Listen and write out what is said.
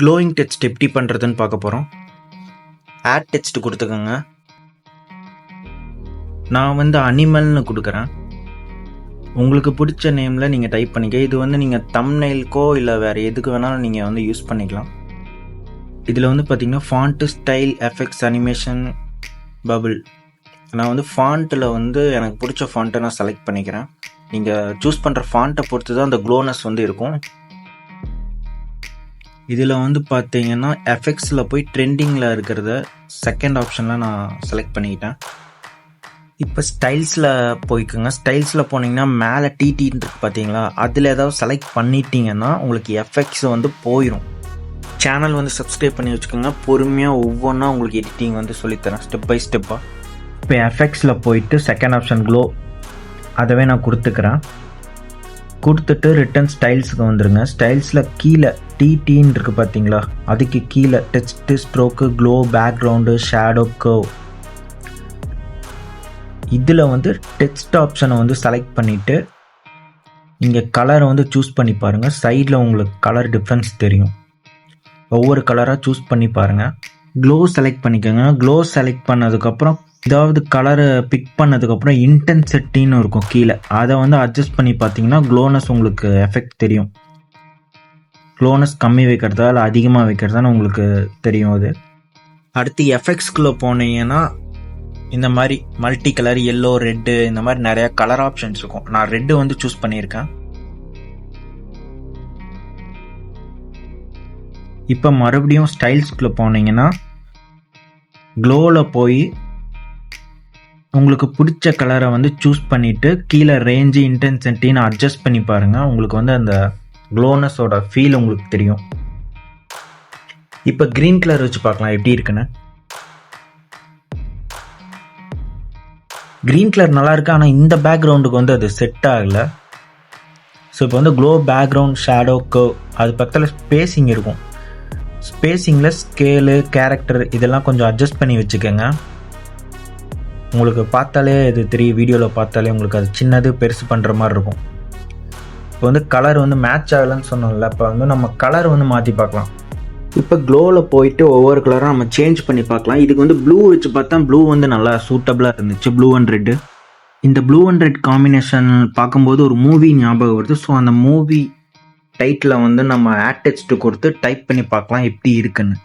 Glowing text எப்படி பண்ணுறதுன்னு பார்க்க போகிறோம். ஆட் டெக்ஸ்ட் கொடுத்துக்கோங்க. நான் அனிமல்னு கொடுக்குறேன். உங்களுக்கு பிடிச்ச நேமில் நீங்கள் டைப் பண்ணிக்க. இது நீங்கள் தம்ப்நெயிலுக்கோ இல்லை வேறு எதுக்கு வேணாலும் நீங்கள் யூஸ் பண்ணிக்கலாம். இதில் பார்த்தீங்கன்னா font, style, effects, animation, bubble. நான் ஃபாண்ட்டில் எனக்கு பிடிச்ச ஃபாண்ட்டை நான் செலக்ட் பண்ணிக்கிறேன். நீங்கள் சூஸ் பண்ணுற ஃபாண்ட்டை பொறுத்து தான் அந்த க்ளோனஸ் இருக்கும். இதில் பார்த்தீங்கன்னா எஃபெக்ட்ஸில் போய் ட்ரெண்டிங்கில் இருக்கிறத செகண்ட் ஆப்ஷனில் நான் செலக்ட் பண்ணிக்கிட்டேன். இப்போ ஸ்டைல்ஸில் போய்க்குங்க. ஸ்டைல்ஸில் போனீங்கன்னா மேலே டிடின்னு இருக்கு பார்த்தீங்களா, அதில் ஏதாவது செலக்ட் பண்ணிட்டீங்கன்னா உங்களுக்கு எஃபெக்ட்ஸ் போயிடும். சேனல் சப்ஸ்கிரைப் பண்ணி வச்சுக்கோங்க. பொறுமையாக ஒவ்வொன்றா உங்களுக்கு எடிட்டிங் சொல்லித்தரேன் ஸ்டெப் பை ஸ்டெப்பாக. இப்போ எஃபெக்ட்ஸில் போயிட்டு செகண்ட் ஆப்ஷன் க்ளோ அதவே நான் கொடுத்துட்டு ரிட்டன் ஸ்டைல்ஸுக்கு வந்துடுங்க. ஸ்டைல்ஸில் கீழே டிடின்னு இருக்குது பார்த்தீங்களா, அதுக்கு கீழே text, stroke, glow, background, shadow, curve. இதில் டெக்ஸ்ட் ஆப்ஷனை செலக்ட் பண்ணிவிட்டு நீங்கள் கலரை சூஸ் பண்ணி பாருங்கள். சைடில் உங்களுக்கு கலர் டிஃப்ரென்ஸ் தெரியும். ஒவ்வொரு கலராக சூஸ் பண்ணி பாருங்கள். க்ளோ செலக்ட் பண்ணிக்கோங்க. க்ளோ செலக்ட் பண்ணதுக்கப்புறம் ஏதாவது கலரை பிக் பண்ணதுக்கப்புறம் இன்டென்சிட்டின்னு இருக்கும் கீழே, அதை அட்ஜஸ்ட் பண்ணி பார்த்தீங்கன்னா க்ளோனஸ் உங்களுக்கு எஃபெக்ட் தெரியும். க்ளோனஸ் கம்மி வைக்கிறதா இல்லை அதிகமாக வைக்கிறதான்னு உங்களுக்கு தெரியும். அது அடுத்து எஃபெக்ட்ஸ்குள்ளே போனீங்கன்னா இந்த மாதிரி மல்டி கலர், எல்லோ, ரெட்டு, இந்த மாதிரி நிறையா கலர் ஆப்ஷன்ஸ் இருக்கும். நான் ரெட்டு சூஸ் பண்ணியிருக்கேன். இப்போ மறுபடியும் ஸ்டைல்ஸ்குள்ளே போனீங்கன்னா க்ளோவில் போய் உங்களுக்கு பிடிச்ச கலரை சூஸ் பண்ணிவிட்டு கீழே ரேஞ்சு, இன்டென்சிட்டின்னு அட்ஜஸ்ட் பண்ணி பாருங்கள். உங்களுக்கு அந்த க்ளோனஸோட ஃபீல் உங்களுக்கு தெரியும். இப்போ க்ரீன் கலர் வச்சு பார்க்கலாம் எப்படி இருக்குன்னு. க்ரீன் கலர் நல்லா இருக்கு, ஆனால் இந்த பேக்ரவுண்டுக்கு அது செட் ஆகலை. ஸோ இப்போ க்ளோ, பேக்ரவுண்ட், ஷேடோ, கர்வ், அது பக்கத்தில் ஸ்பேஸிங் இருக்கும். ஸ்பேஸிங்கில் ஸ்கேலு, கேரக்டர் இதெல்லாம் கொஞ்சம் அட்ஜஸ்ட் பண்ணி வச்சுக்கோங்க. உங்களுக்கு பார்த்தாலே இது தெரியும், வீடியோவில் பார்த்தாலே உங்களுக்கு அது சின்னது பெருசு பண்ணுற மாதிரி இருக்கும். இப்போ கலர் மேட்ச் ஆகலைன்னு சொன்னோம்ல, இப்போ நம்ம கலர் மாற்றி பார்க்கலாம். இப்போ க்ளோவில் போயிட்டு ஒவ்வொரு கலராக நம்ம சேஞ்ச் பண்ணி பார்க்கலாம். இதுக்கு ப்ளூ வச்சு பார்த்தா ப்ளூ நல்லா சூட்டபிளாக இருந்துச்சு. ப்ளூ அண்ட் ரெட்டு, இந்த ப்ளூ அண்ட் ரெட் காம்பினேஷன் பார்க்கும்போது ஒரு மூவி ஞாபகம் வருது. ஸோ அந்த மூவி டைட்டில் நம்ம ஆட் டெக்ஸ்ட் கொடுத்து டைப் பண்ணி பார்க்கலாம் எப்படி இருக்குன்னு.